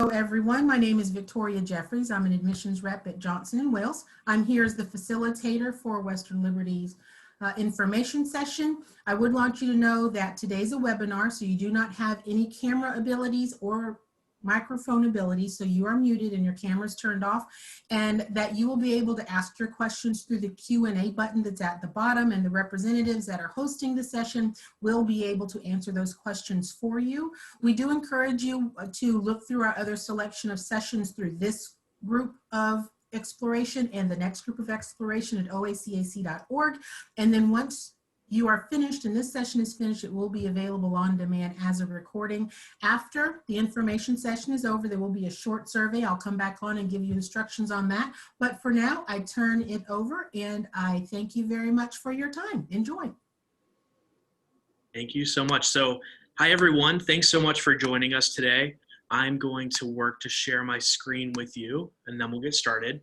Hello everyone, my name is Victoria Jeffries. I'm an admissions rep at Johnson & Wales. I'm here as the facilitator for Western Liberty's information session. I would want you to know that today's a webinar, so you do not have any camera abilities or microphone abilities, so you are muted and your camera's turned off, and that you will be able to ask your questions through the Q&A button that's at the bottom, and the representatives that are hosting the session will be able to answer those questions for you. We do encourage you to look through our other selection of sessions through this group of exploration and the next group of exploration at oacac.org, and then once you are finished and this session is finished, it will be available on demand as a recording. After the information session is over, there will be a short survey. I'll come back on and give you instructions on that. But for now, I turn it over and I thank you very much for your time. Enjoy. Thank you so much. So, hi everyone. Thanks so much for joining us today. I'm going to work to share my screen with you and then we'll get started.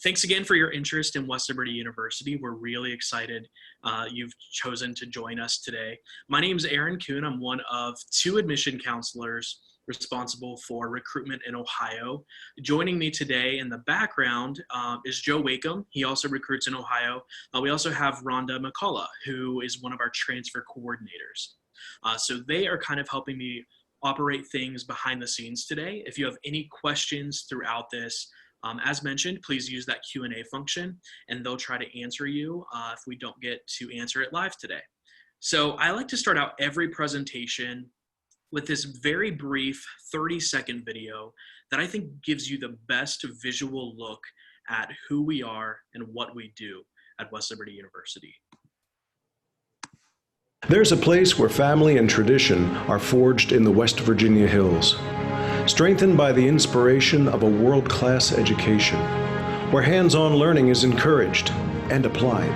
Thanks again for your interest in West Liberty University. We're really excited you've chosen to join us today. My name is Aaron Kuhn. I'm one of two admission counselors responsible for recruitment in Ohio. Joining me today in the background is Joe Wakeham. He also recruits in Ohio. We also have Rhonda McCullough, who is one of our transfer coordinators. So they are kind of helping me operate things behind the scenes today. If you have any questions throughout this, as mentioned, please use that Q&A function and they'll try to answer you if we don't get to answer it live today. So I like to start out every presentation with this very brief 30-second video that I think gives you the best visual look at who we are and what we do at West Liberty University. There's a place where family and tradition are forged in the West Virginia hills, strengthened by the inspiration of a world-class education, where hands-on learning is encouraged and applied.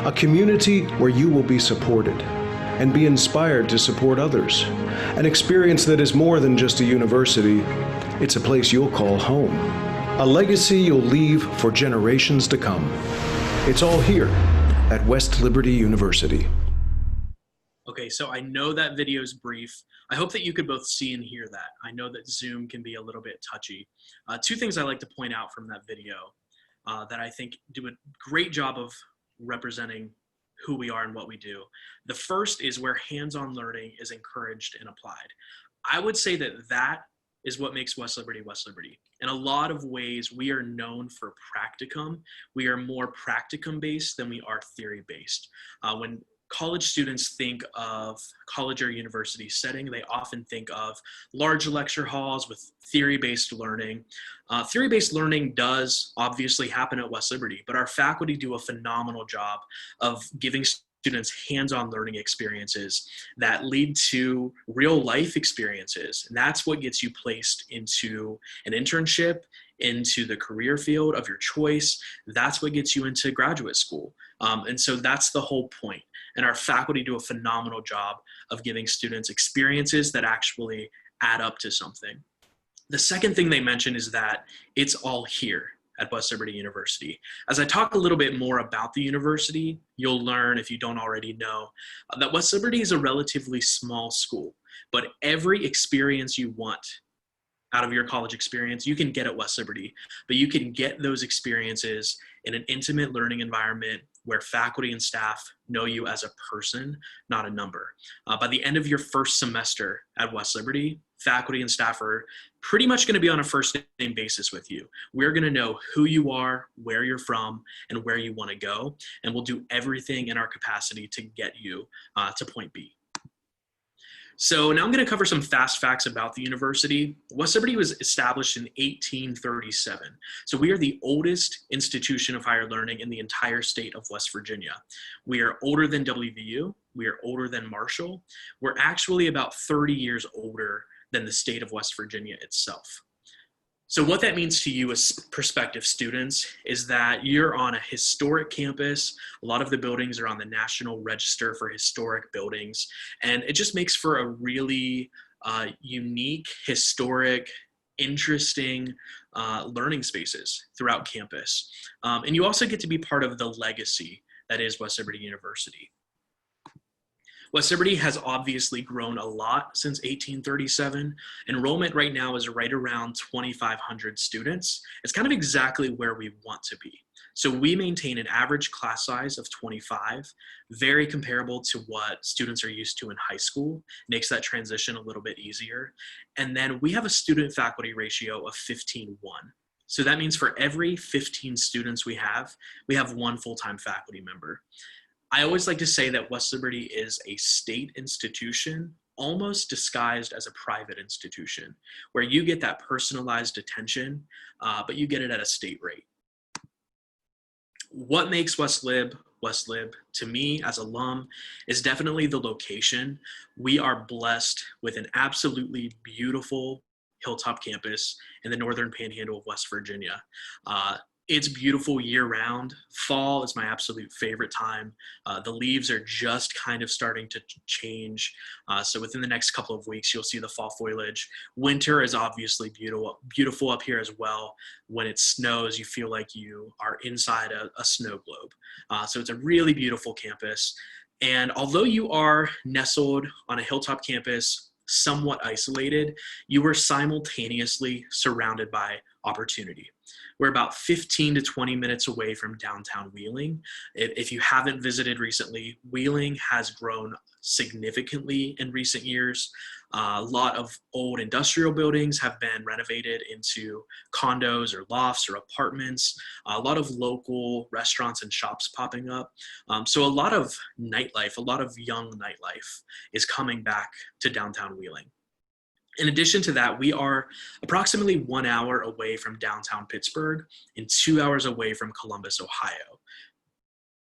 A community where you will be supported and be inspired to support others. An experience that is more than just a university, it's a place you'll call home. A legacy you'll leave for generations to come. It's all here at West Liberty University. Okay, so I know that video is brief. I hope that you could both see and hear that. I know that Zoom can be a little bit touchy. Two things I like to point out from that video that I think do a great job of representing who we are and what we do. The first is where hands-on learning is encouraged and applied. I would say that that is what makes West Liberty West Liberty. In a lot of ways, we are known for practicum. We are more practicum-based than we are theory-based. When college students think of college or university setting, they often think of large lecture halls with theory-based learning. Theory-based learning does obviously happen at West Liberty, but our faculty do a phenomenal job of giving students hands-on learning experiences that lead to real life experiences. And that's what gets you placed into an internship, into the career field of your choice. That's what gets you into graduate school. And so that's the whole point. And our faculty do a phenomenal job of giving students experiences that actually add up to something. The second thing they mention is that it's all here at West Liberty University. As I talk a little bit more about the university, you'll learn, if you don't already know, that West Liberty is a relatively small school, but every experience you want out of your college experience, you can get at West Liberty, but you can get those experiences in an intimate learning environment where faculty and staff know you as a person, not a number. By the end of your first semester at West Liberty, faculty and staff are pretty much going to be on a first name basis with you. We're going to know who you are, where you're from, and where you want to go, and we'll do everything in our capacity to get you to point B. So now I'm going to cover some fast facts about the university. West Liberty was established in 1837. So we are the oldest institution of higher learning in the entire state of West Virginia. We are older than WVU. We are older than Marshall. We're actually about 30 years older than the state of West Virginia itself. So what that means to you as prospective students is that you're on a historic campus. A lot of the buildings are on the National Register for Historic Buildings, and it just makes for a really unique, historic, interesting learning spaces throughout campus. And you also get to be part of the legacy that is West Liberty University. West Liberty has obviously grown a lot since 1837. Enrollment right now is right around 2,500 students. It's kind of exactly where we want to be. So we maintain an average class size of 25, very comparable to what students are used to in high school, makes that transition a little bit easier. And then we have a student faculty ratio of 15:1. So that means for every 15 students we have one full-time faculty member. I always like to say that West Liberty is a state institution, almost disguised as a private institution, where you get that personalized attention, but you get it at a state rate. What makes West Lib to me as alum is definitely the location. We are blessed with an absolutely beautiful hilltop campus in the northern panhandle of West Virginia. It's beautiful year round. Fall is my absolute favorite time. The leaves are just kind of starting to change. So within the next couple of weeks, you'll see the fall foliage. Winter is obviously beautiful up here as well. When it snows, you feel like you are inside a snow globe. So it's a really beautiful campus. And although you are nestled on a hilltop campus, somewhat isolated, you are simultaneously surrounded by opportunity. We're about 15 to 20 minutes away from downtown Wheeling. If you haven't visited recently, Wheeling has grown significantly in recent years. A lot of old industrial buildings have been renovated into condos or lofts or apartments. A lot of local restaurants and shops popping up. So a lot of nightlife, a lot of young nightlife is coming back to downtown Wheeling. In addition to that, we are approximately 1 hour away from downtown Pittsburgh and 2 hours away from Columbus, Ohio.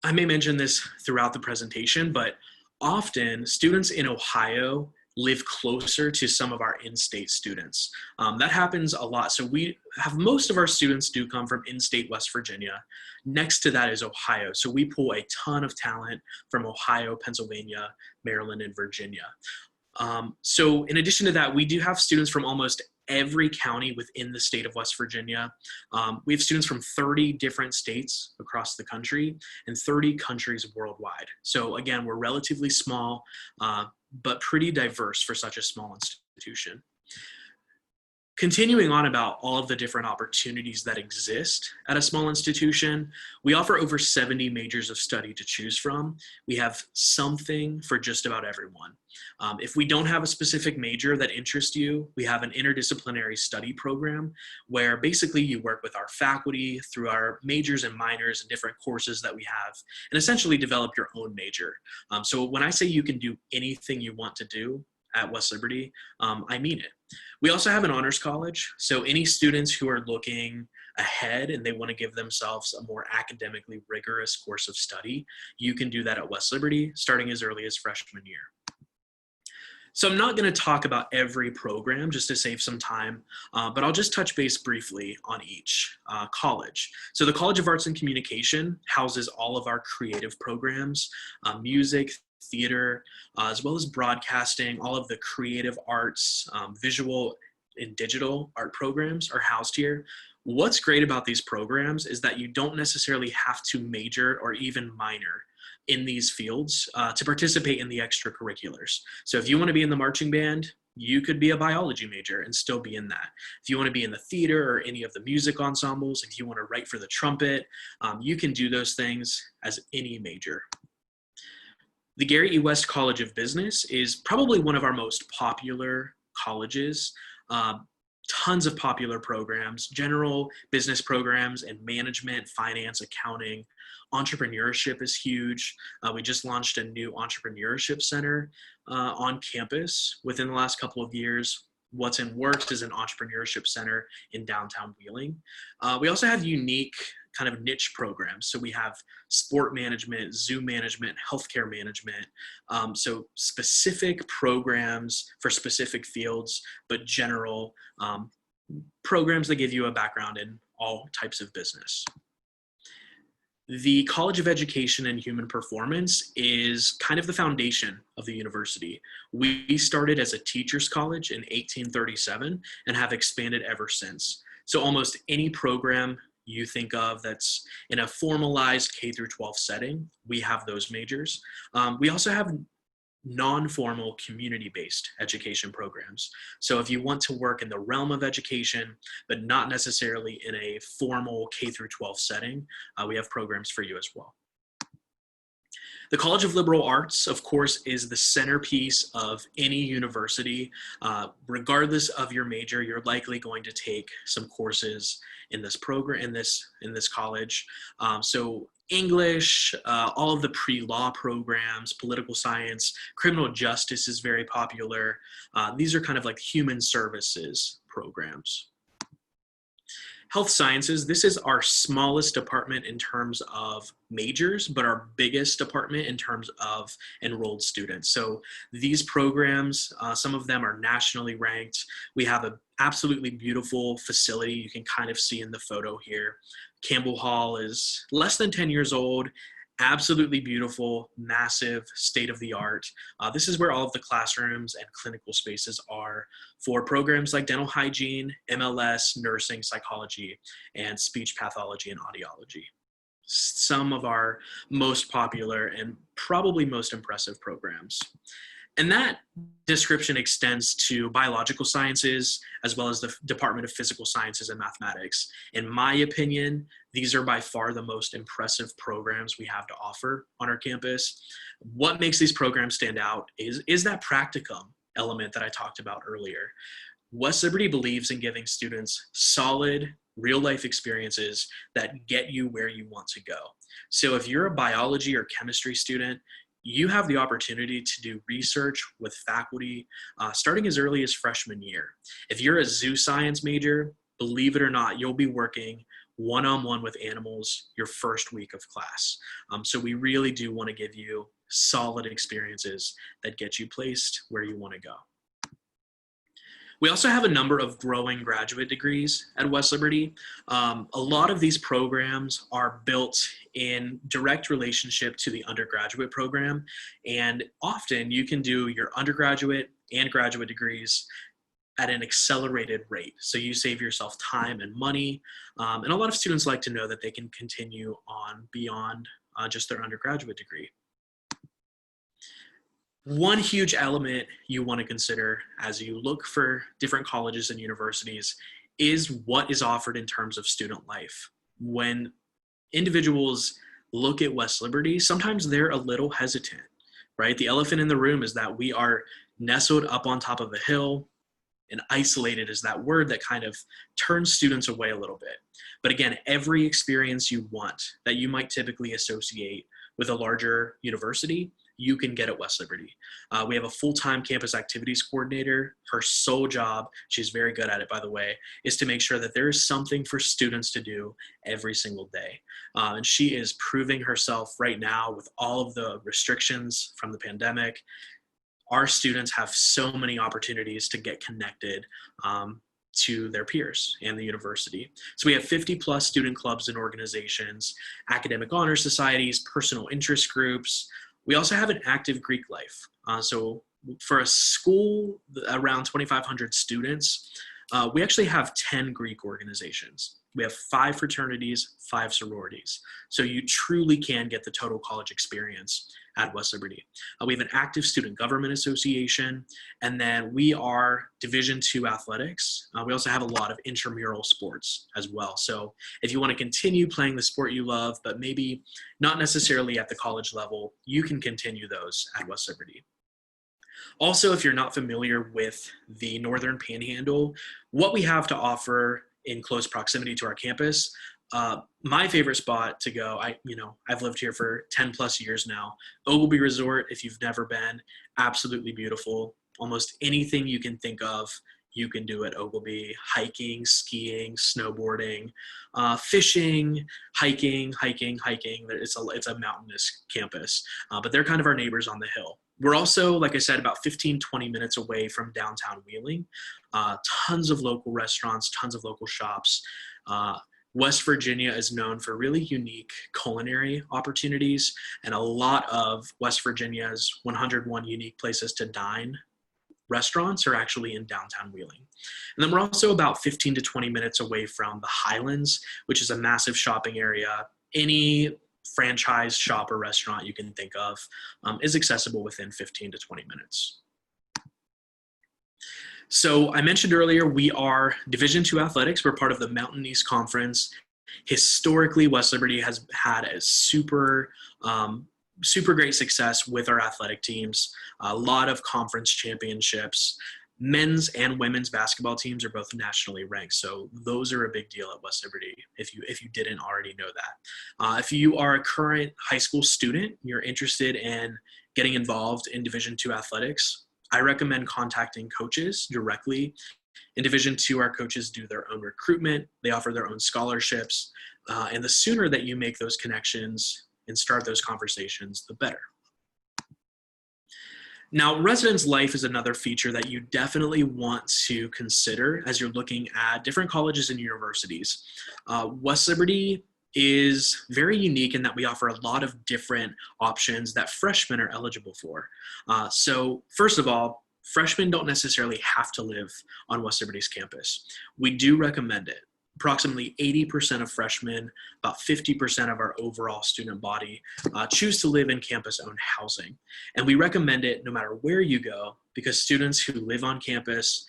I may mention this throughout the presentation, but often students in Ohio live closer to some of our in-state students. That happens a lot. So we have most of our students do come from in-state West Virginia. Next to that is Ohio. So we pull a ton of talent from Ohio, Pennsylvania, Maryland, and Virginia. So in addition to that, we do have students from almost every county within the state of West Virginia. We have students from 30 different states across the country and 30 countries worldwide. So again, we're relatively small, but pretty diverse for such a small institution. Continuing on about all of the different opportunities that exist at a small institution, we offer over 70 majors of study to choose from. We have something for just about everyone. If we don't have a specific major that interests you, we have an interdisciplinary study program where basically you work with our faculty through our majors and minors and different courses that we have and essentially develop your own major. So when I say you can do anything you want to do at West Liberty, I mean it. We also have an honors college, so any students who are looking ahead and they want to give themselves a more academically rigorous course of study, you can do that at West Liberty starting as early as freshman year. So I'm not going to talk about every program just to save some time, but I'll just touch base briefly on each. College. So the College of Arts and Communication houses all of our creative programs, music, theater, as well as broadcasting. All of the creative arts, visual and digital art programs are housed here. What's great about these programs is that you don't necessarily have to major or even minor in these fields to participate in the extracurriculars. So if you want to be in the marching band, you could be a biology major and still be in that. If you want to be in the theater or any of the music ensembles, if you want to write for the trumpet, you can do those things as any major. The Gary E. West College of Business is probably one of our most popular colleges. Tons of popular programs, general business programs and management, finance, accounting. Entrepreneurship is huge. We just launched a new entrepreneurship center on campus within the last couple of years. What's in works is an entrepreneurship center in downtown Wheeling. We also have unique kind of niche programs. So we have sport management, zoo management, healthcare management. So specific programs for specific fields, but general programs that give you a background in all types of business. The College of Education and Human Performance is kind of the foundation of the university. We started as a teacher's college in 1837 and have expanded ever since. So almost any program you think of that's in a formalized K through 12 setting, we have those majors. We also have non-formal community-based education programs. So if you want to work in the realm of education, but not necessarily in a formal K through 12 setting, we have programs for you as well. The College of Liberal Arts, of course, is the centerpiece of any university. Regardless of your major, you're likely going to take some courses in this program, in this college. So English, all of the pre-law programs, political science, criminal justice is very popular. These are kind of like human services programs. Health sciences, this is our smallest department in terms of majors, but our biggest department in terms of enrolled students. So these programs, some of them are nationally ranked. We have an absolutely beautiful facility you can kind of see in the photo here. Campbell Hall is less than 10 years old, absolutely beautiful, massive, state-of-the-art. This is where all of the classrooms and clinical spaces are for programs like dental hygiene, MLS, nursing, psychology, and speech pathology and audiology. Some of our most popular and probably most impressive programs. And that description extends to biological sciences, as well as the Department of Physical Sciences and Mathematics. In my opinion, these are by far the most impressive programs we have to offer on our campus. What makes these programs stand out is that practicum element that I talked about earlier. West Liberty believes in giving students solid, real-life experiences that get you where you want to go. So if you're a biology or chemistry student, you have the opportunity to do research with faculty starting as early as freshman year. If you're a zoo science major, believe it or not, you'll be working one-on-one with animals your first week of class. So we really do want to give you solid experiences that get you placed where you want to go. We also have a number of growing graduate degrees at West Liberty. A lot of these programs are built in direct relationship to the undergraduate program, and often you can do your undergraduate and graduate degrees at an accelerated rate. So you save yourself time and money, and a lot of students like to know that they can continue on beyond just their undergraduate degree. One huge element you want to consider as you look for different colleges and universities is what is offered in terms of student life. When individuals look at West Liberty, sometimes they're a little hesitant, right? The elephant in the room is that we are nestled up on top of a hill, and isolated is that word that kind of turns students away a little bit. But again, every experience you want that you might typically associate with a larger university, you can get at West Liberty. We have a full-time campus activities coordinator. Her sole job, she's very good at it, by the way, is to make sure that there is something for students to do every single day. And she is proving herself right now with all of the restrictions from the pandemic. Our students have so many opportunities to get connected to their peers and the university. So we have 50+ student clubs and organizations, academic honor societies, personal interest groups. We also have an active Greek life. So for a school around 2,500 students, we actually have 10 Greek organizations. We have 5 fraternities, 5 sororities. So you truly can get the total college experience at West Liberty. We have an active student government association, and then we are Division II athletics. We also have a lot of intramural sports as well. So if you want to continue playing the sport you love, but maybe not necessarily at the college level, you can continue those at West Liberty. Also, if you're not familiar with the Northern Panhandle, what we have to offer in close proximity to our campus, my favorite spot to go, I've lived here for 10+ years now. Ogilby Resort, if you've never been, absolutely beautiful. Almost anything you can think of, you can do at Ogilby. Hiking, skiing, snowboarding, fishing, hiking. It's a mountainous campus, but they're kind of our neighbors on the hill. We're also, like I said, about 15-20 minutes away from downtown Wheeling. Tons of local restaurants, tons of local shops. West Virginia is known for really unique culinary opportunities, and a lot of West Virginia's 101 unique places to dine restaurants are actually in downtown Wheeling. And then we're also about 15 to 20 minutes away from the Highlands, which is a massive shopping area. Any franchise shop or restaurant you can think of is accessible within 15 to 20 minutes. So I mentioned earlier, we are Division II athletics. We're part of the Mountain East Conference. Historically, West Liberty has had a super great success with our athletic teams. A lot of conference championships. Men's and women's basketball teams are both nationally ranked, so those are a big deal at West Liberty if you didn't already know that. If you are a current high school student, you're interested in getting involved in Division II athletics, I recommend contacting coaches directly. In Division II, our coaches do their own recruitment, they offer their own scholarships, and the sooner that you make those connections and start those conversations, the better. Now, residence life is another feature that you definitely want to consider as you're looking at different colleges and universities. West Liberty is very unique in that we offer a lot of different options that freshmen are eligible for. So first of all, freshmen don't necessarily have to live on West Liberty's campus. We do recommend it. Approximately 80% of freshmen, about 50% of our overall student body choose to live in campus-owned housing. And we recommend it no matter where you go because students who live on campus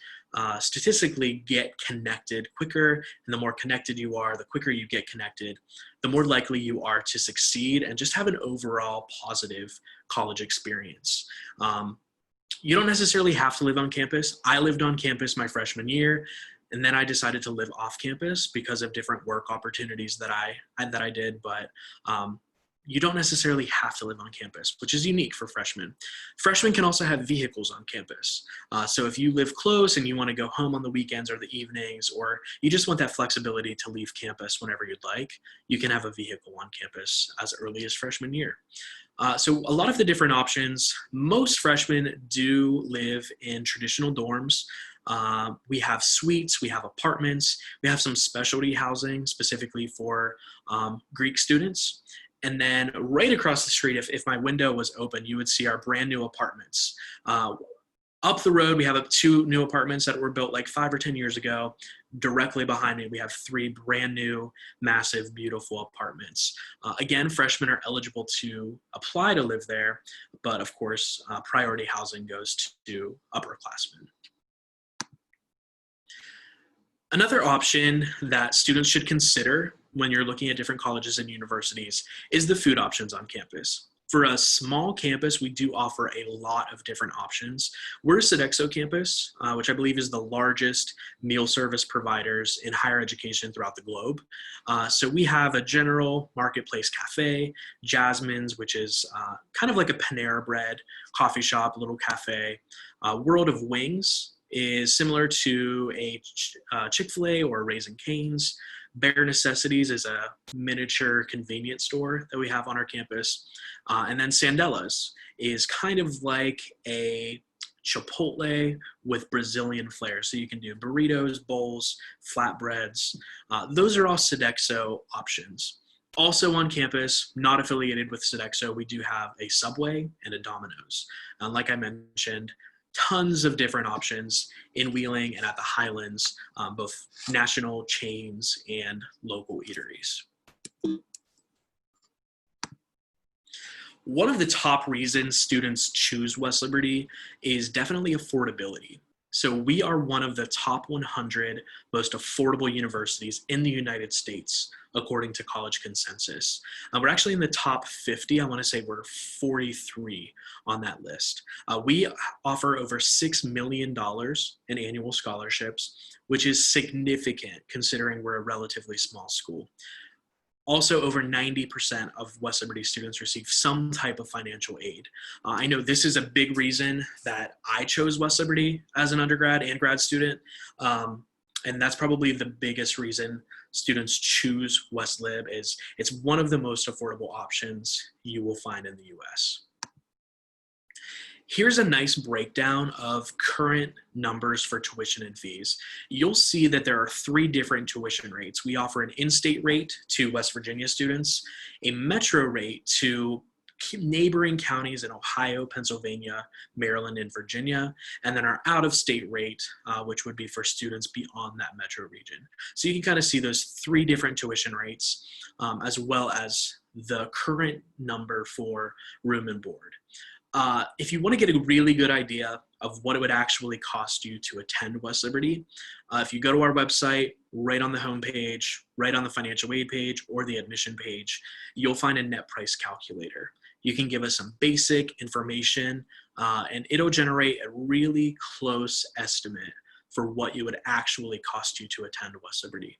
statistically get connected quicker, and the more connected you are, the quicker you get connected, the more likely you are to succeed and just have an overall positive college experience. You don't necessarily have to live on campus. I lived on campus my freshman year, and then I decided to live off campus because of different work opportunities that I did, but you don't necessarily have to live on campus, which is unique for freshmen. Freshmen can also have vehicles on campus. So if you live close and you want to go home on the weekends or the evenings, or you just want that flexibility to leave campus whenever you'd like, you can have a vehicle on campus as early as freshman year. So a lot of the different options, most freshmen do live in traditional dorms. We have suites, we have apartments, we have some specialty housing specifically for Greek students. And then right across the street, if my window was open, you would see our brand new apartments. Up the road, we have 2 new apartments that were built like 5 or 10 years ago. Directly behind me, we have 3 brand new, massive, beautiful apartments. Again, freshmen are eligible to apply to live there, but of course, priority housing goes to upperclassmen. Another option that students should consider when you're looking at different colleges and universities is the food options on campus. For a small campus, we do offer a lot of different options. We're a Sodexo campus, which I believe is the largest meal service providers in higher education throughout the globe. So we have a general marketplace cafe, Jasmine's, which is kind of like a Panera Bread coffee shop, little cafe. World of Wings is similar to a Chick-fil-A or Raising Cane's. Bare Necessities is a miniature convenience store that we have on our campus. And then Sandella's is kind of like a Chipotle with Brazilian flair. So you can do burritos, bowls, flatbreads. Those are all Sodexo options. Also on campus, not affiliated with Sodexo, we do have a Subway and a Domino's. Like I mentioned, tons of different options in Wheeling and at the Highlands, both national chains and local eateries. One of the top reasons students choose West Liberty is definitely affordability. So we are one of the top 100 most affordable universities in the United States, according to College Consensus. We're actually in the top 50. I want to say we're 43 on that list. We offer over $6 million in annual scholarships, which is significant considering we're a relatively small school. Also, over 90% of West Liberty students receive some type of financial aid. I know this is a big reason that I chose West Liberty as an undergrad and grad student, and that's probably the biggest reason students choose West Lib is it's one of the most affordable options you will find in the US. Here's a nice breakdown of current numbers for tuition and fees. You'll see that there are 3 different tuition rates. We offer an in-state rate to West Virginia students, a metro rate to neighboring counties in Ohio, Pennsylvania, Maryland, and Virginia, and then our out-of-state rate, which would be for students beyond that metro region. So you can kind of see those 3 different tuition rates, as well as the current number for room and board. If you want to get a really good idea of what it would actually cost you to attend West Liberty, if you go to our website, right on the homepage, right on the financial aid page or the admission page, you'll find a net price calculator. You can give us some basic information and it'll generate a really close estimate for what it would actually cost you to attend West Liberty.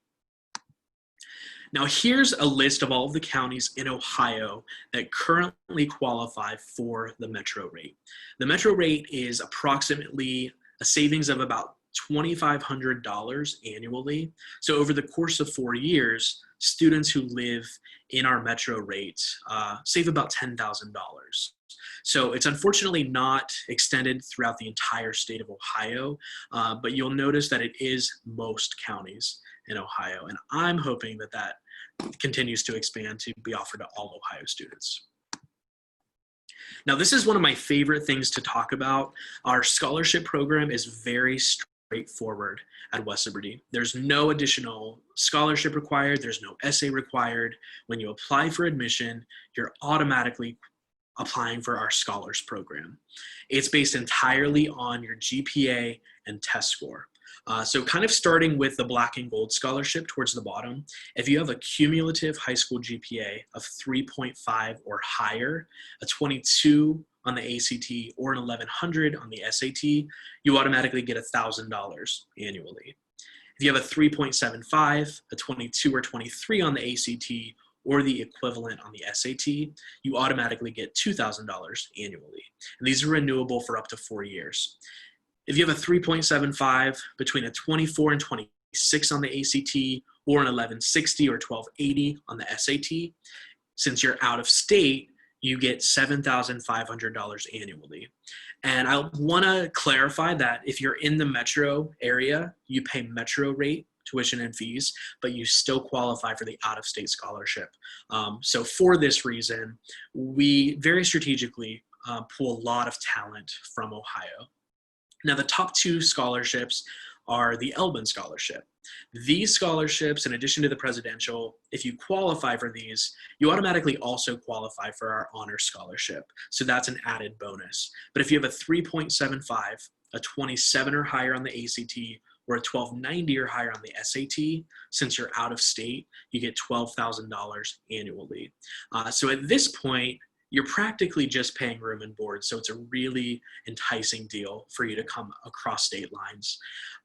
Now here's a list of all of the counties in Ohio that currently qualify for the metro rate. The metro rate is approximately a savings of about $2,500 annually. So over the course of 4 years, students who live in our metro rate save about $10,000. So it's unfortunately not extended throughout the entire state of Ohio, but you'll notice that it is most counties in Ohio. And I'm hoping that that continues to expand to be offered to all Ohio students. Now, this is one of my favorite things to talk about. Our scholarship program is very straightforward at West Liberty. There's no additional scholarship required. There's no essay required. When you apply for admission, you're automatically applying for our scholars program. It's based entirely on your GPA and test score. So kind of starting with the black and gold scholarship towards the bottom, if you have a cumulative high school GPA of 3.5 or higher, a 22 on the ACT or an 1100 on the SAT, you automatically get $1,000 annually. If you have a 3.75, a 22 or 23 on the ACT or the equivalent on the SAT, you automatically get $2,000 annually. And these are renewable for up to 4 years. If you have a 3.75 between a 24 and 26 on the ACT or an 1160 or 1280 on the SAT, since you're out of state, you get $7,500 annually. And I want to clarify that if you're in the metro area, you pay metro rate tuition and fees, but you still qualify for the out-of-state scholarship. So for this reason, we very strategically pull a lot of talent from Ohio. Now, the top 2 scholarships are the Elbin Scholarship. These scholarships, in addition to the presidential, if you qualify for these, you automatically also qualify for our honor scholarship. So that's an added bonus. But if you have a 3.75, a 27 or higher on the ACT, or a 1290 or higher on the SAT, since you're out of state, you get $12,000 annually. So at this point, you're practically just paying room and board. So it's a really enticing deal for you to come across state lines.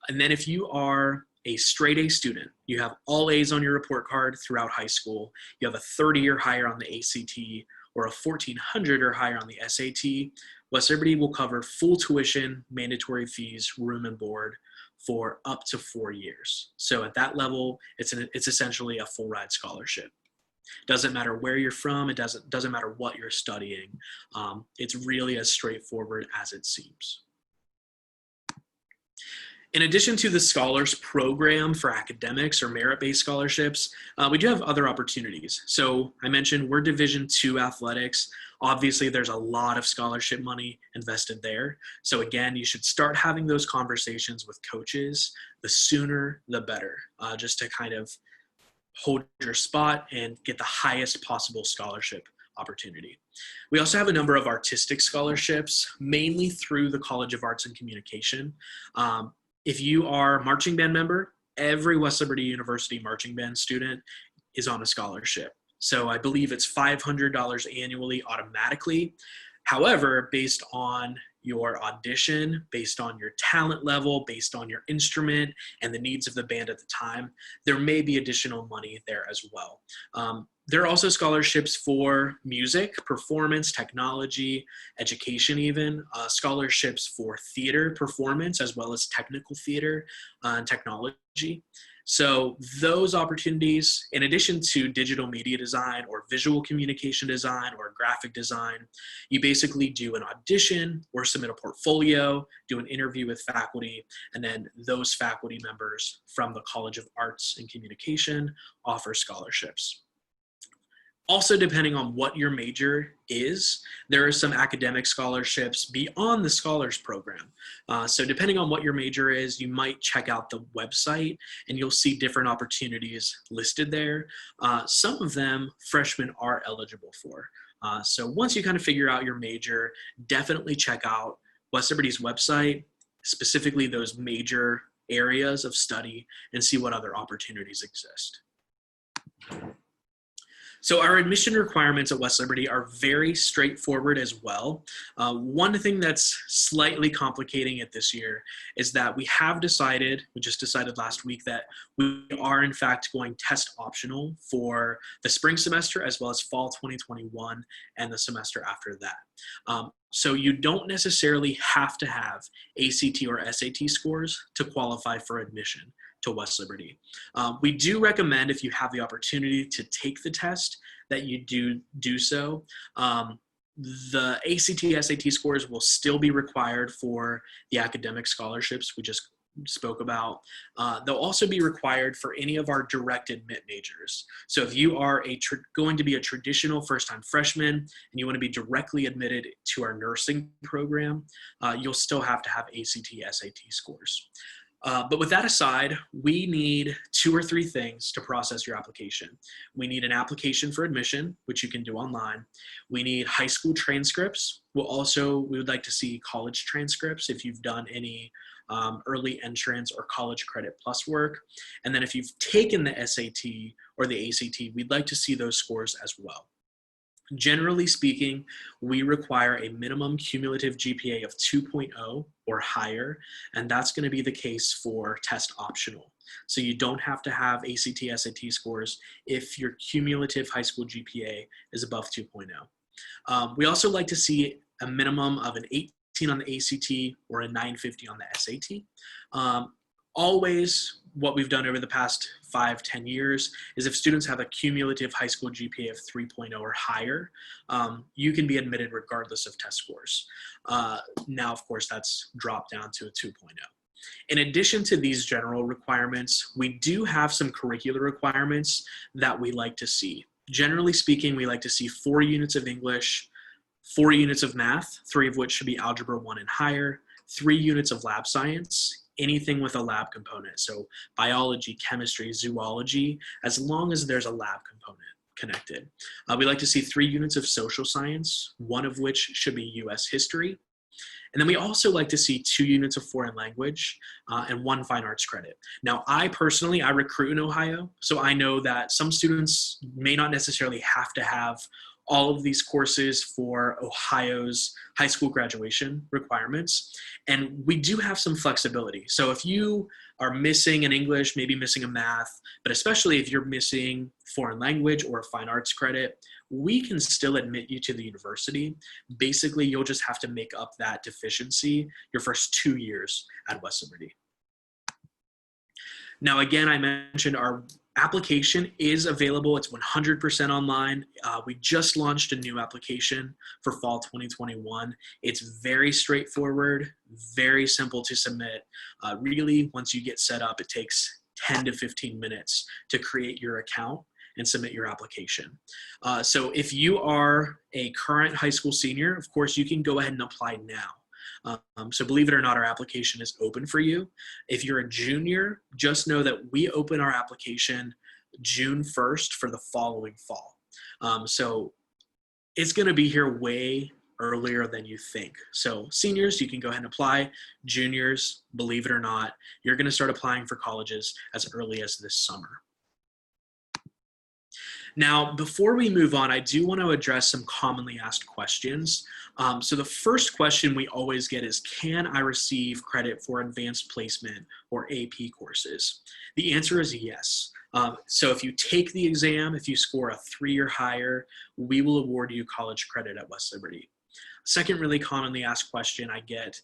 And then if you are a straight A student, you have all A's on your report card throughout high school, you have a 30 or higher on the ACT, or a 1400 or higher on the SAT, West Liberty will cover full tuition, mandatory fees, room and board for up to 4 years. So at that level, it's essentially a full ride scholarship. Doesn't matter where you're from, it doesn't matter what you're studying. It's really as straightforward as it seems. In addition to the Scholars Program for academics or merit-based scholarships, we do have other opportunities. So I mentioned we're Division II athletics. Obviously, there's a lot of scholarship money invested there. So again, you should start having those conversations with coaches. The sooner, the better, just to kind of hold your spot and get the highest possible scholarship opportunity. We also have a number of artistic scholarships, mainly through the College of Arts and Communication. If you are a marching band member, every West Liberty University marching band student is on a scholarship. So I believe it's $500 annually automatically. However, based on your audition, based on your talent level, based on your instrument and the needs of the band at the time, there may be additional money there as well. There are also scholarships for music, performance, technology, education even, scholarships for theater performance, as well as technical theater and technology. So those opportunities, in addition to digital media design or visual communication design or graphic design, you basically do an audition or submit a portfolio, do an interview with faculty, and then those faculty members from the College of Arts and Communication offer scholarships. Also, depending on what your major is, there are some academic scholarships beyond the scholars program. So depending on what your major is, you might check out the website and you'll see different opportunities listed there. Some of them freshmen are eligible for. So once you kind of figure out your major, definitely check out West Liberty's website, specifically those major areas of study, and see what other opportunities exist. So our admission requirements at West Liberty are very straightforward as well. One thing that's slightly complicating it this year is that we just decided last week that we are in fact going test optional for the spring semester as well as fall 2021 and the semester after that. So you don't necessarily have to have ACT or SAT scores to qualify for admission to West Liberty. We do recommend, if you have the opportunity to take the test, that you do so. The ACT, SAT scores will still be required for the academic scholarships we just spoke about. They'll also be required for any of our direct admit majors. So if you are going to be a traditional first-time freshman and you want to be directly admitted to our nursing program, you'll still have to have ACT, SAT scores. But with that aside, we need 2 or 3 things to process your application. We need an application for admission, which you can do online. We need high school transcripts. We would like to see college transcripts if you've done any early entrance or college credit plus work. And then if you've taken the SAT or the ACT, we'd like to see those scores as well. Generally speaking, we require a minimum cumulative GPA of 2.0 or higher, and that's going to be the case for test optional. So you don't have to have ACT, SAT scores if your cumulative high school GPA is above 2.0. We also like to see a minimum of an 18 on the ACT or a 950 on the SAT. Always, what we've done over the past 5-10 years is if students have a cumulative high school GPA of 3.0 or higher, you can be admitted regardless of test scores. Now, of course, that's dropped down to a 2.0. In addition to these general requirements, we do have some curricular requirements that we like to see. Generally speaking, we like to see 4 units of English, 4 units of math, 3 of which should be Algebra 1 and higher, 3 units of lab science, anything with a lab component. So biology, chemistry, zoology, as long as there's a lab component connected. We like to see 3 units of social science, 1 of which should be US history. And then we also like to see 2 units of foreign language and 1 fine arts credit. Now, I recruit in Ohio, so I know that some students may not necessarily have to have all of these courses for Ohio's high school graduation requirements. And we do have some flexibility. So if you are missing an English, maybe missing a math, but especially if you're missing foreign language or a fine arts credit, we can still admit you to the university. Basically, you'll just have to make up that deficiency your first 2 years at West Liberty. Now, again, I mentioned our application is available. It's 100% online. We just launched a new application for fall 2021. It's very straightforward, very simple to submit. Really, once you get set up, it takes 10 to 15 minutes to create your account and submit your application. So if you are a current high school senior, of course, you can go ahead and apply now. So believe it or not, our application is open for you. If you're a junior, just know that we open our application June 1st for the following fall. So it's going to be here way earlier than you think. So seniors, you can go ahead and apply. Juniors, believe it or not, you're going to start applying for colleges as early as this summer. Now, before we move on, I do want to address some commonly asked questions. So the first question we always get is, can I receive credit for advanced placement or AP courses? The answer is yes. So if you take the exam, if you score a 3 or higher, we will award you college credit at West Liberty. Second really commonly asked question I get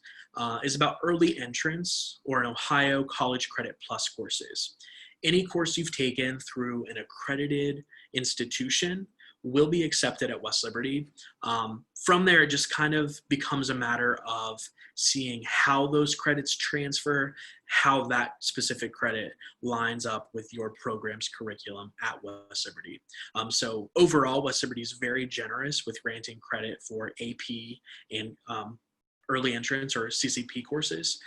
is about early entrance or an Ohio College Credit Plus courses. Any course you've taken through an accredited institution will be accepted at West Liberty. From there, it just kind of becomes a matter of seeing how those credits transfer, how that specific credit lines up with your program's curriculum at West Liberty. So overall, West Liberty is very generous with granting credit for AP and early entrance or CCP courses.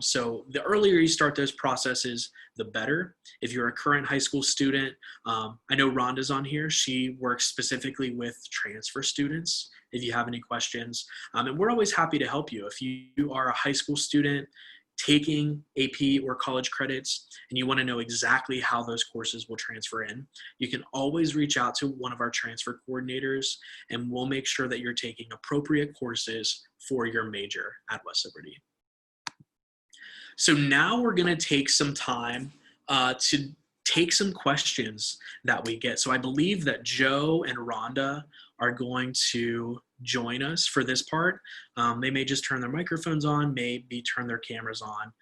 So the earlier you start those processes, the better. If you're a current high school student, I know Rhonda's on here. She works specifically with transfer students. If you have any questions, and we're always happy to help you. If you are a high school student taking AP or college credits and you want to know exactly how those courses will transfer in, you can always reach out to one of our transfer coordinators and we'll make sure that you're taking appropriate courses for your major at West Liberty. So now we're going to take some time to take some questions that we get. So I believe that Joe and Rhonda are going to join us for this part. They may just turn their microphones on, maybe turn their cameras on.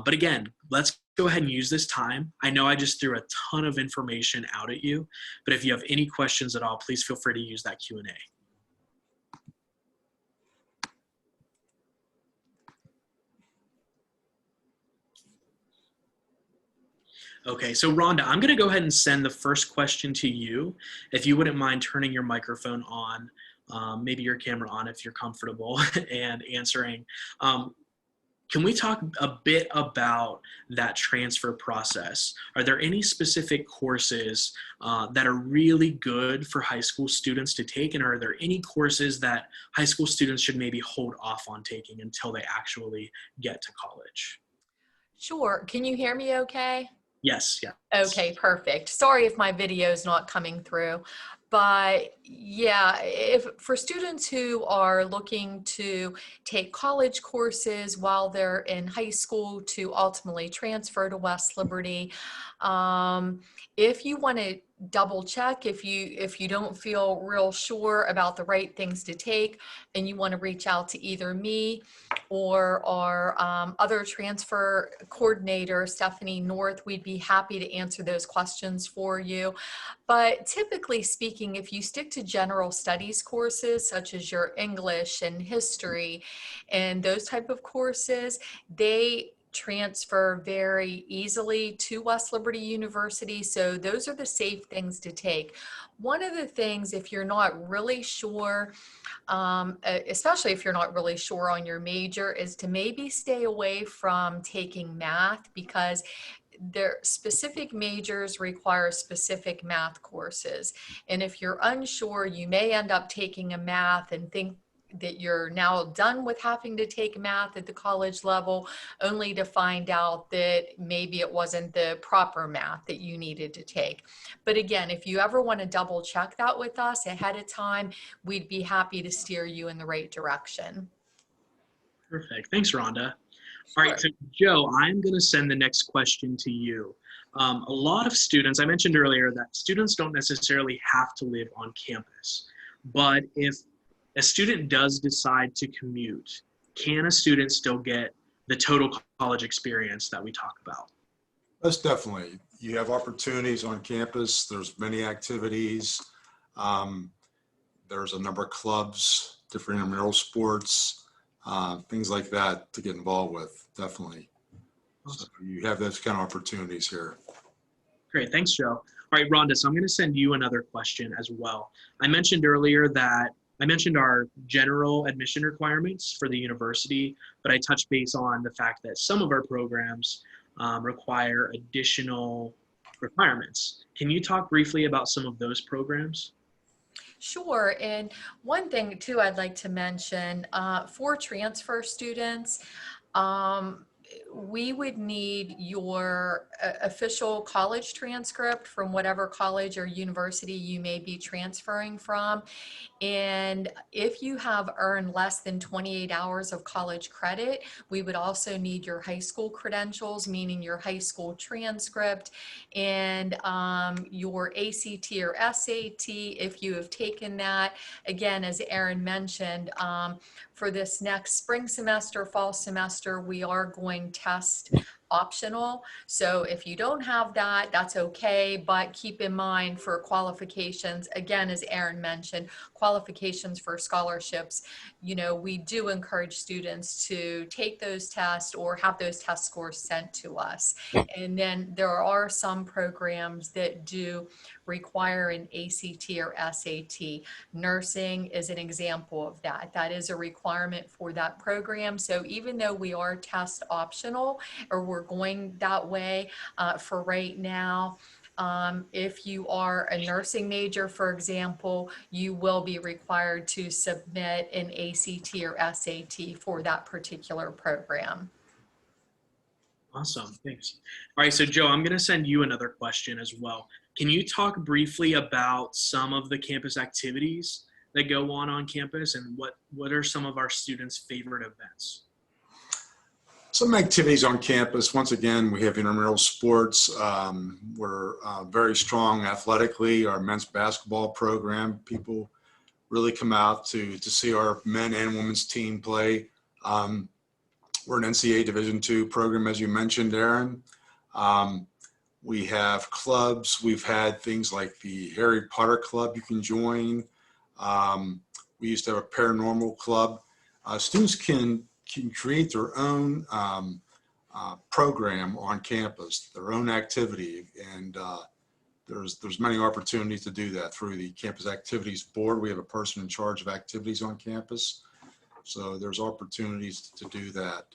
But again, let's go ahead and use this time. I know I just threw a ton of information out at you, but if you have any questions at all, please feel free to use that Q&A. Okay, so Rhonda, I'm going to go ahead and send the first question to you. If you wouldn't mind turning your microphone on, maybe your camera on if you're comfortable, and answering. Can we talk a bit about that transfer process? Are there any specific courses that are really good for high school students to take? And are there any courses that high school students should maybe hold off on taking until they actually get to college? Sure. Can you hear me okay? Yes, yeah. Okay, perfect. Sorry if my video is not coming through, but yeah, if for students who are looking to take college courses while they're in high school to ultimately transfer to West Liberty, if you want to double check, if you don't feel real sure about the right things to take and you want to reach out to either me or our other transfer coordinator, Stephanie North, we'd be happy to answer those questions for you. But typically speaking, if you stick to general studies courses such as your English and history and those type of courses, they transfer very easily to West Liberty University. So those are the safe things to take. One of the things, if you're not really sure, especially if you're not really sure on your major, is to maybe stay away from taking math, because their specific majors require specific math courses. And if you're unsure, you may end up taking a math and think that you're now done with having to take math at the college level, only to find out that maybe it wasn't the proper math that you needed to take. But again, if you ever want to double check that with us ahead of time, we'd be happy to steer you in the right direction. Perfect. Thanks, Rhonda. Sure. All right, so Joe, I'm going to send the next question to you. A lot of students, I mentioned earlier that students don't necessarily have to live on campus, but if a student does decide to commute, can a student still get the total college experience that we talk about? Most definitely. You have opportunities on campus. There's many activities. There's a number of clubs, different intramural sports, things like that to get involved with, definitely. So you have those kind of opportunities here. Great, thanks, Joe. All right, Rhonda, so I'm going to send you another question as well. I mentioned earlier that I mentioned our general admission requirements for the university, but I touched base on the fact that some of our programs require additional requirements. Can you talk briefly about some of those programs? Sure. And one thing too I'd like to mention, for transfer students, we would need your official college transcript from whatever college or university you may be transferring from. And if you have earned less than 28 hours of college credit, we would also need your high school credentials, meaning your high school transcript, and your ACT or SAT if you have taken that. Again, as Aaron mentioned, for this next spring semester, fall semester, we are going to test optional. So if you don't have that, that's okay, but keep in mind for qualifications, again, as Aaron mentioned, qualifications for scholarships, we do encourage students to take those tests or have those test scores sent to us. And then there are some programs that do require an ACT or SAT. Nursing is an example of that. That is a requirement for that program. So even though we are test optional, or we're going that way for right now, if you are a nursing major, for example, you will be required to submit an ACT or SAT for that particular program. Awesome, thanks. All right, so Joe, I'm going to send you another question as well. Can you talk briefly about some of the campus activities that go on campus, and what are some of our students' favorite events? Some activities on campus. Once again, we have intramural sports. We're very strong athletically. Our men's basketball program, people really come out to see our men and women's team play. We're an NCAA Division II program, as you mentioned, Aaron. We have clubs. We've had things like the Harry Potter Club you can join. We used to have a paranormal club. Students can create their own program on campus, their own activity, and there's many opportunities to do that through the Campus Activities Board. We have a person in charge of activities on campus, so there's opportunities to do that.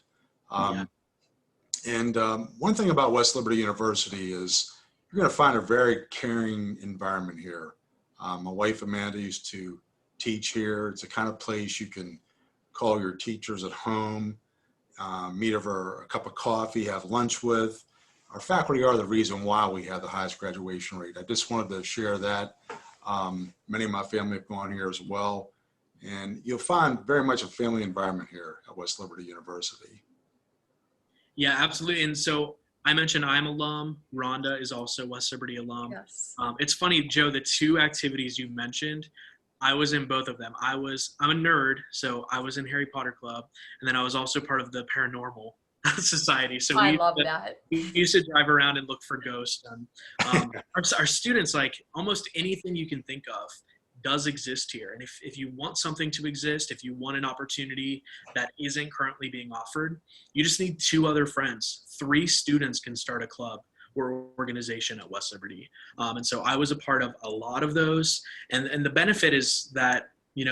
And one thing about West Liberty University is you're going to find a very caring environment here. My wife Amanda used to teach here. It's a kind of place you can call your teachers at home, meet over a cup of coffee, have lunch with. Our faculty are the reason why we have the highest graduation rate. I just wanted to share that. Many of my family have gone here as well. And you'll find very much a family environment here at West Liberty University. Yeah, absolutely. And so I mentioned I'm alum. Rhonda is also West Liberty alum. Yes. It's funny, Joe, the two activities you mentioned, I was in both of them. I'm a nerd, so I was in Harry Potter Club, and then I was also part of the Paranormal Society. So I love that. We used to drive around and look for ghosts. And our students, like almost anything you can think of does exist here. And if you want something to exist, if you want an opportunity that isn't currently being offered, you just need 2 other friends. 3 students can start a club or organization at West Liberty. And so I was a part of a lot of those. And the benefit is that,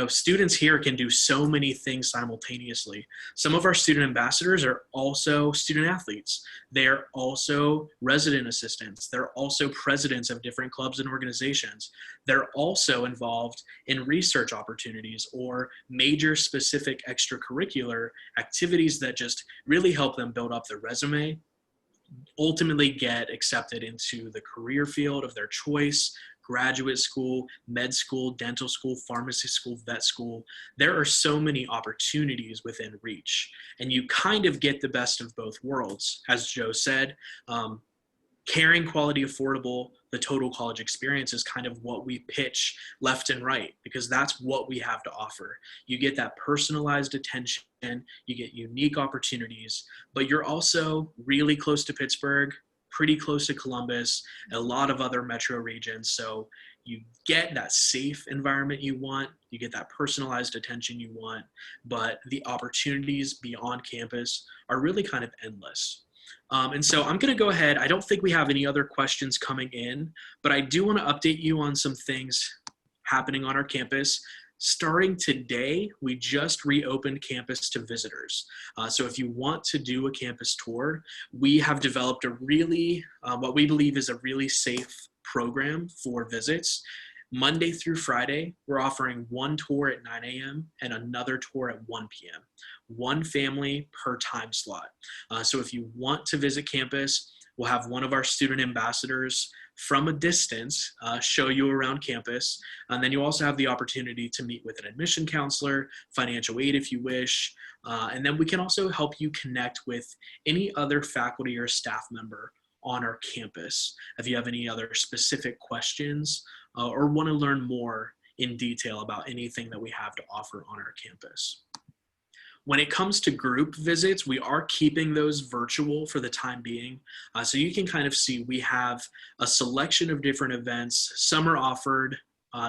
students here can do so many things simultaneously. Some of our student ambassadors are also student athletes. They're also resident assistants. They're also presidents of different clubs and organizations. They're also involved in research opportunities or major specific extracurricular activities that just really help them build up their resume, ultimately get accepted into the career field of their choice, graduate school, med school, dental school, pharmacy school, vet school. There are so many opportunities within reach, and you kind of get the best of both worlds. As Joe said, caring, quality, affordable, the total college experience is kind of what we pitch left and right, because that's what we have to offer. You get that personalized attention, you get unique opportunities, but you're also really close to Pittsburgh, pretty close to Columbus, a lot of other metro regions. So you get that safe environment you want, you get that personalized attention you want, but the opportunities beyond campus are really kind of endless. And so I'm going to go ahead. I don't think we have any other questions coming in, but I do want to update you on some things happening on our campus. Starting today, we just reopened campus to visitors. So if you want to do a campus tour, we have developed a really, what we believe is a really safe program for visits. Monday through Friday, we're offering 1 tour at 9 a.m. and another tour at 1 p.m. 1 family per time slot. So if you want to visit campus, we'll have one of our student ambassadors from a distance show you around campus. And then you also have the opportunity to meet with an admission counselor, financial aid if you wish. And then we can also help you connect with any other faculty or staff member on our campus. If you have any other specific questions or want to learn more in detail about anything that we have to offer on our campus. When it comes to group visits, we are keeping those virtual for the time being. So you can kind of see we have a selection of different events. Some are offered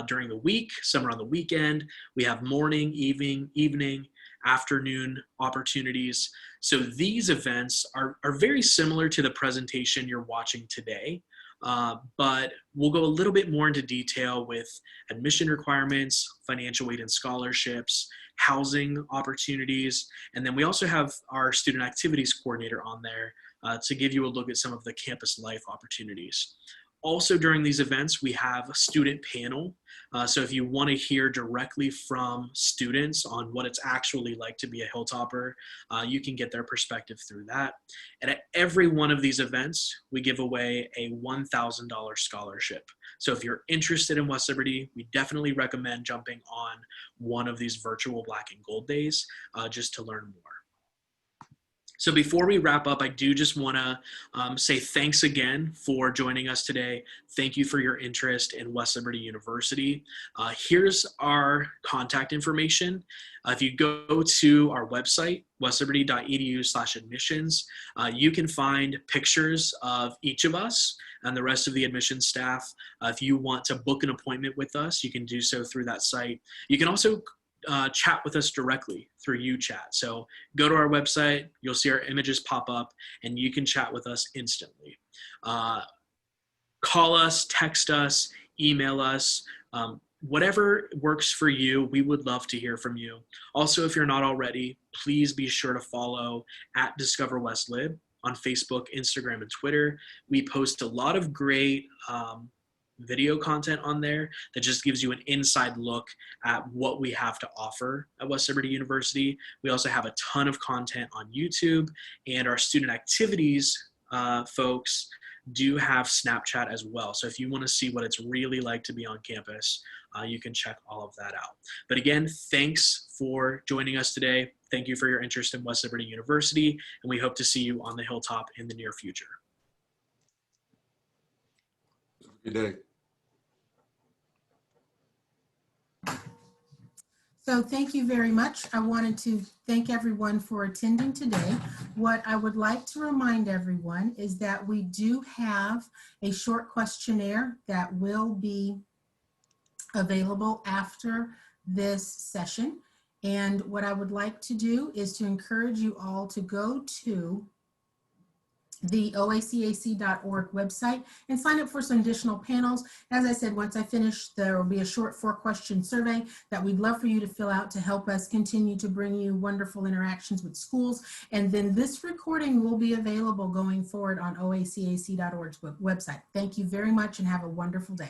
during the week, some are on the weekend. We have morning, evening, afternoon opportunities. So these events are very similar to the presentation you're watching today, but we'll go a little bit more into detail with admission requirements, financial aid and scholarships, housing opportunities, and then we also have our student activities coordinator on there to give you a look at some of the campus life opportunities. Also during these events, we have a student panel. So if you want to hear directly from students on what it's actually like to be a Hilltopper, you can get their perspective through that. And at every one of these events, we give away a $1,000 scholarship. So if you're interested in West Liberty, we definitely recommend jumping on one of these virtual Black and Gold days just to learn more. So before we wrap up, I do just want to say thanks again for joining us today. Thank you for your interest in West Liberty University. Here's our contact information. If you go to our website, westliberty.edu/admissions, you can find pictures of each of us and the rest of the admissions staff. If you want to book an appointment with us, you can do so through that site. You can also chat with us directly through UChat. So go to our website, you'll see our images pop up, and you can chat with us instantly. Call us, text us, email us, whatever works for you. We would love to hear from you. Also, if you're not already, please be sure to follow @DiscoverWestLib on Facebook, Instagram, and Twitter. We post a lot of great video content on there that just gives you an inside look at what we have to offer at West Liberty University. We also have a ton of content on YouTube, and our student activities folks do have Snapchat as well. So if you want to see what it's really like to be on campus, you can check all of that out. But again, thanks for joining us today. Thank you for your interest in West Liberty University, and we hope to see you on the Hilltop in the near future. Good day. So thank you very much. I wanted to thank everyone for attending today. What I would like to remind everyone is that we do have a short questionnaire that will be available after this session. And what I would like to do is to encourage you all to go to the OACAC.org website and sign up for some additional panels. As I said, once I finish, there will be a short 4-question survey that we'd love for you to fill out to help us continue to bring you wonderful interactions with schools. And then this recording will be available going forward on OACAC.org's website. Thank you very much and have a wonderful day.